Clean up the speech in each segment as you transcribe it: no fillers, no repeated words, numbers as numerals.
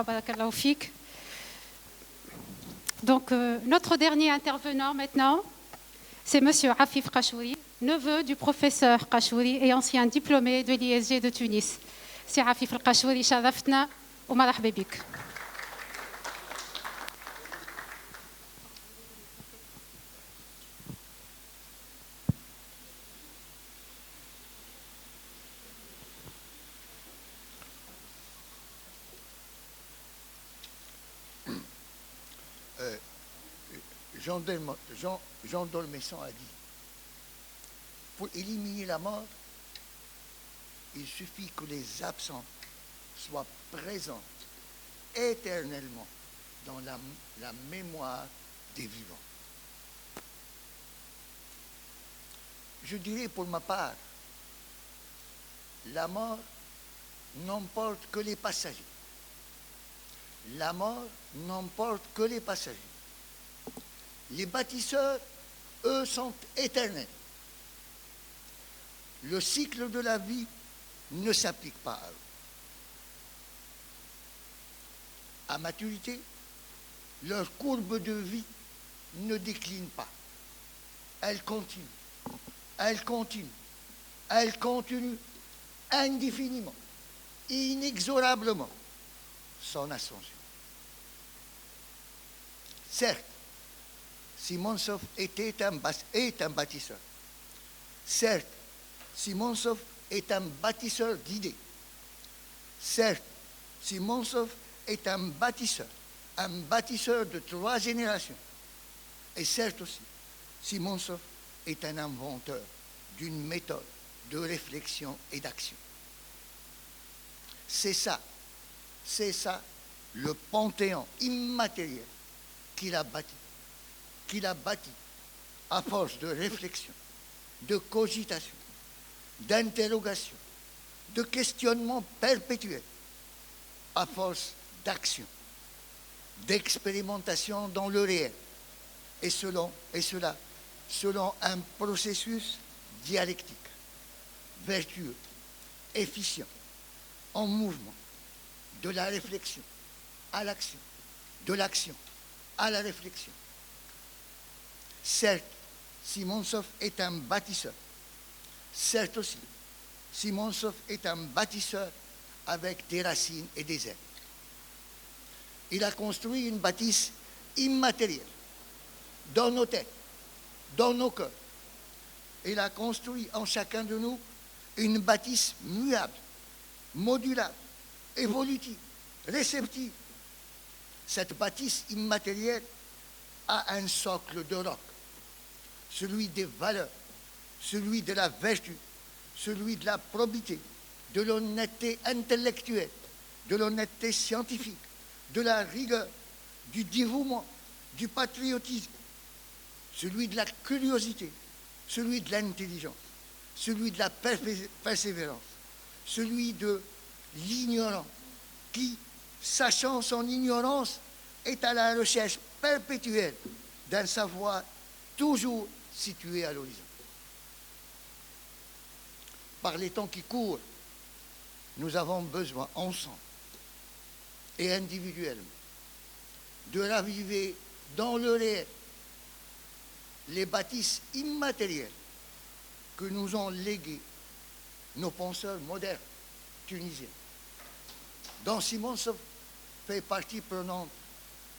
Barakallahu fik. Donc, notre dernier intervenant maintenant, c'est Monsieur Afif Kashouri, neveu du professeur Kashouri et ancien diplômé de l'ISG de Tunis. C'est Afif Kashouri, شرفتنا ومرحبا بك. Jean Dolmesson a dit, pour éliminer la mort, il suffit que les absents soient présents éternellement dans la mémoire des vivants. Je dirais pour ma part, la mort n'emporte que les passagers. La mort n'emporte que les passagers. Les bâtisseurs, eux, sont éternels. Le cycle de la vie ne s'applique pas à eux. À maturité, leur courbe de vie ne décline pas. Elle continue, elle continue, elle continue indéfiniment, inexorablement son ascension. Certes, Simonov est un bâtisseur. Certes, Simonov est un bâtisseur d'idées. Certes, Simonov est un bâtisseur de 3 générations. Et certes aussi, Simonov est un inventeur d'une méthode de réflexion et d'action. C'est ça le panthéon immatériel qu'il a bâti à force de réflexion, de cogitation, d'interrogation, de questionnement perpétuel, à force d'action, d'expérimentation dans le réel, et cela selon un processus dialectique, vertueux, efficient, en mouvement, de la réflexion à l'action, de l'action à la réflexion. Certes, Simonov est un bâtisseur. Certes aussi, Simonov est un bâtisseur avec des racines et des ailes. Il a construit une bâtisse immatérielle dans nos têtes, dans nos cœurs. Il a construit en chacun de nous une bâtisse muable, modulable, évolutive, réceptive. Cette bâtisse immatérielle a un socle de roc, celui des valeurs, celui de la vertu, celui de la probité, de l'honnêteté intellectuelle, de l'honnêteté scientifique, de la rigueur, du dévouement, du patriotisme, celui de la curiosité, celui de l'intelligence, celui de la persévérance, celui de l'ignorant qui, sachant son ignorance, est à la recherche perpétuelle d'un savoir toujours situé à l'horizon. Par les temps qui courent, nous avons besoin ensemble et individuellement de raviver dans le réel les bâtisses immatérielles que nous ont léguées nos penseurs modernes tunisiens, dont Simonov fait partie prenante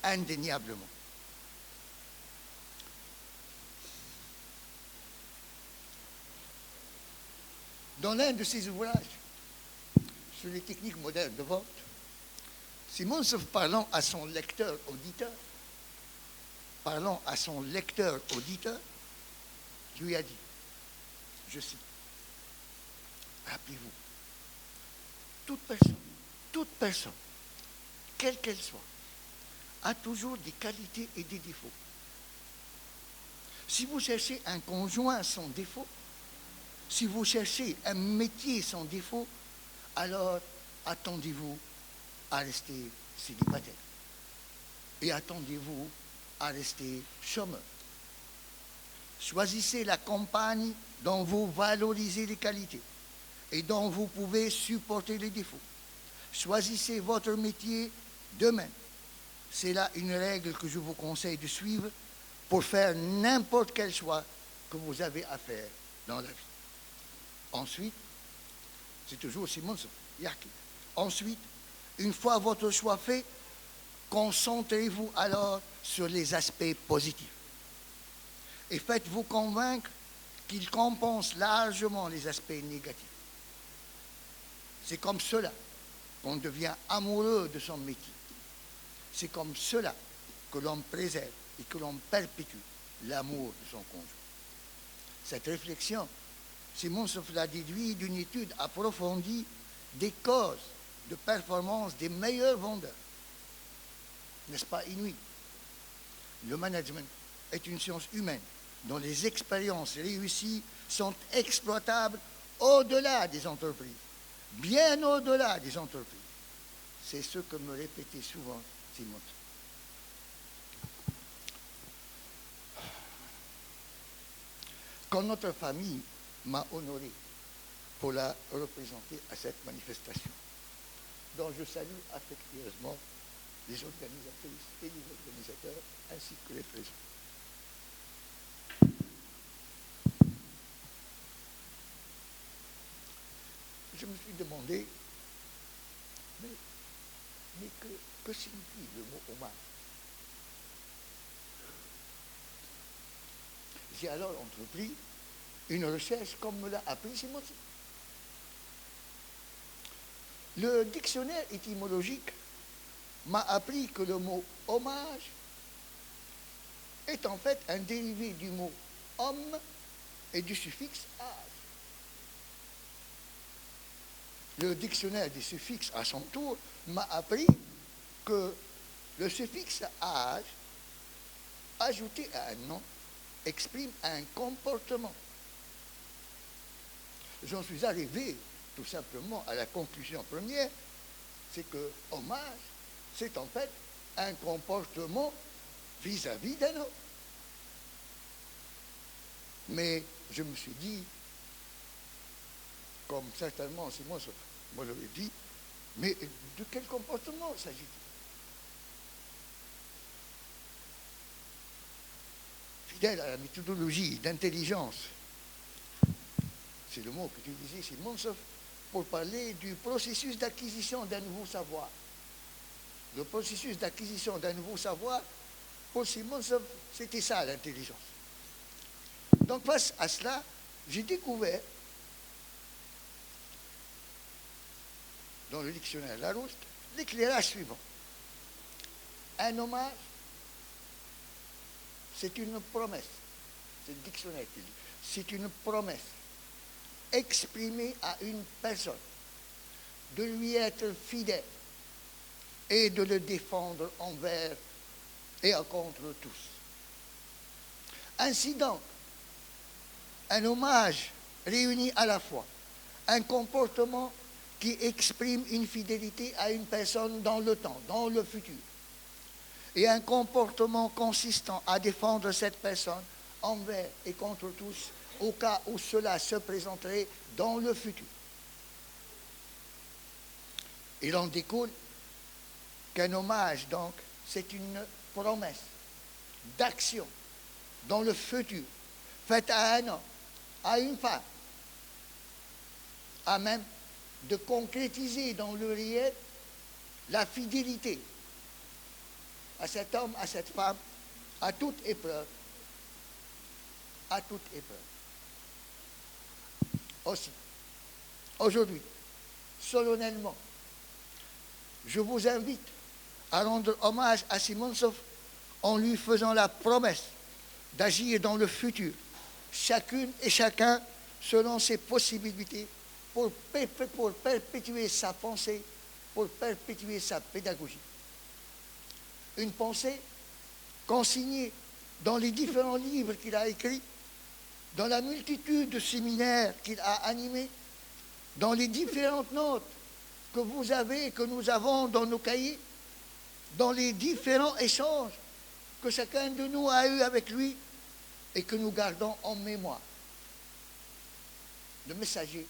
indéniablement. Dans l'un de ses ouvrages sur les techniques modernes de vote, Simonov, parlant à son lecteur-auditeur, lui a dit, je cite, rappelez-vous, toute personne, quelle qu'elle soit, a toujours des qualités et des défauts. Si vous cherchez un conjoint sans défaut, si vous cherchez un métier sans défaut, alors attendez-vous à rester célibataire. Et attendez-vous à rester chômeur. Choisissez la compagne dont vous valorisez les qualités et dont vous pouvez supporter les défauts. Choisissez votre métier De même, c'est là une règle que je vous conseille de suivre pour faire n'importe quel choix que vous avez à faire dans la vie. Ensuite, c'est toujours Simon Yaki. Ensuite, une fois votre choix fait, concentrez-vous alors sur les aspects positifs. Et faites-vous convaincre qu'ils compensent largement les aspects négatifs. C'est comme cela qu'on devient amoureux de son métier. C'est comme cela que l'on préserve et que l'on perpétue l'amour de son conjoint. Cette réflexion, Simon l'a déduit d'une étude approfondie des causes de performance des meilleurs vendeurs. N'est-ce pas inouï? Le management est une science humaine dont les expériences réussies sont exploitables au-delà des entreprises, bien au-delà des entreprises. C'est ce que me répétait souvent Simon. Quand notre famille m'a honoré pour la représenter à cette manifestation, dont je salue affectueusement les organisatrices et les organisateurs, ainsi que les présents. Je me suis demandé, mais que signifie le mot hommage? J'ai alors entrepris une recherche comme me l'a appris Simon. Le dictionnaire étymologique m'a appris que le mot hommage est en fait un dérivé du mot homme et du suffixe age. Le dictionnaire des suffixes, à son tour, m'a appris que le suffixe âge, ajouté à un nom, exprime un comportement. J'en suis arrivé tout simplement à la conclusion première, c'est que hommage, c'est en fait un comportement vis-à-vis d'un autre. Mais je me suis dit, comme certainement Simon me l'avait dit, mais de quel comportement s'agit-il? Fidèle à la méthodologie d'intelligence, c'est le mot qu'utilisait Simon pour parler du processus d'acquisition d'un nouveau savoir. Le processus d'acquisition d'un nouveau savoir, pour Simon, c'était ça l'intelligence. Donc face à cela, j'ai découvert dans le dictionnaire Larousse l'éclairage suivant. Un hommage, c'est une promesse. C'est le dictionnaire qui dit. C'est une promesse exprimée à une personne de lui être fidèle et de le défendre envers et contre tous. Ainsi donc, un hommage réunit à la fois un comportement qui exprime une fidélité à une personne dans le temps, dans le futur, et un comportement consistant à défendre cette personne envers et contre tous, au cas où cela se présenterait dans le futur. Il en découle qu'un hommage, donc, c'est une promesse d'action dans le futur, faite à un homme, à une femme, à même de concrétiser dans le réel la fidélité à cet homme, à cette femme, à toute épreuve. À toute épreuve. Aussi, aujourd'hui, solennellement, je vous invite à rendre hommage à Simonsov en lui faisant la promesse d'agir dans le futur, chacune et chacun selon ses possibilités, pour perpétuer sa pensée, pour perpétuer sa pédagogie. Une pensée consignée dans les différents livres qu'il a écrits, dans la multitude de séminaires qu'il a animés, dans les différentes notes que vous avez et que nous avons dans nos cahiers, dans les différents échanges que chacun de nous a eus avec lui et que nous gardons en mémoire. Le messager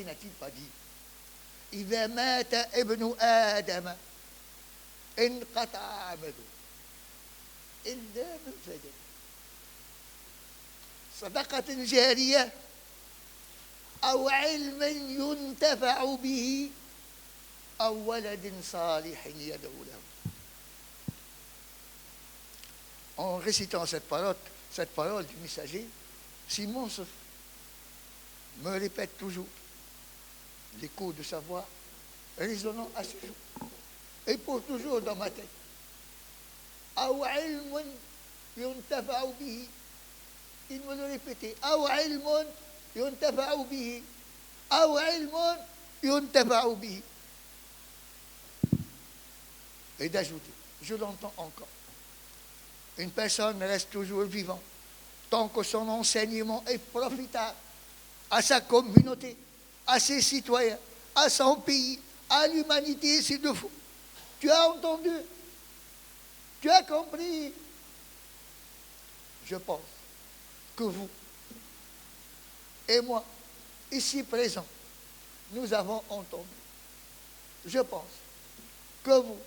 n'a-t-il pas dit « Idha mata ibnu Adam انقطع عمله إلا من ثلاث: صدقة جارية، أو علم ينتفع به، أو ولد صالح يدعو له. En récitant cette parole du messager, Simon me répète toujours l'écho de sa voix résonnant à ce jour et pour toujours dans ma tête. أو علم ينتفع به. Il me le répétait. أو علم ينتفع به. أو علم ينتفع به. Et d'ajouter, je l'entends encore, une personne reste toujours vivante tant que son enseignement est profitable à sa communauté, à ses citoyens, à son pays, à l'humanité s'il le faut. Tu as entendu? Tu as compris? Je pense que vous et moi, ici présents, nous avons entendu. Je pense que vous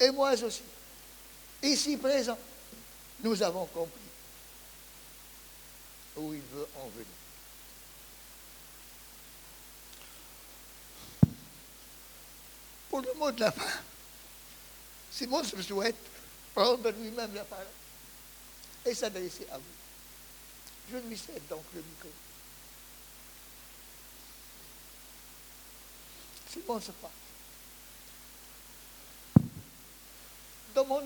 et moi aussi, ici présents, nous avons compris où il veut en venir. Pour le mot de la fin, Simon se souhaite prendre lui-même la parole et s'adresser à vous. Je lui cède donc le micro. Simon se passe. Dans mon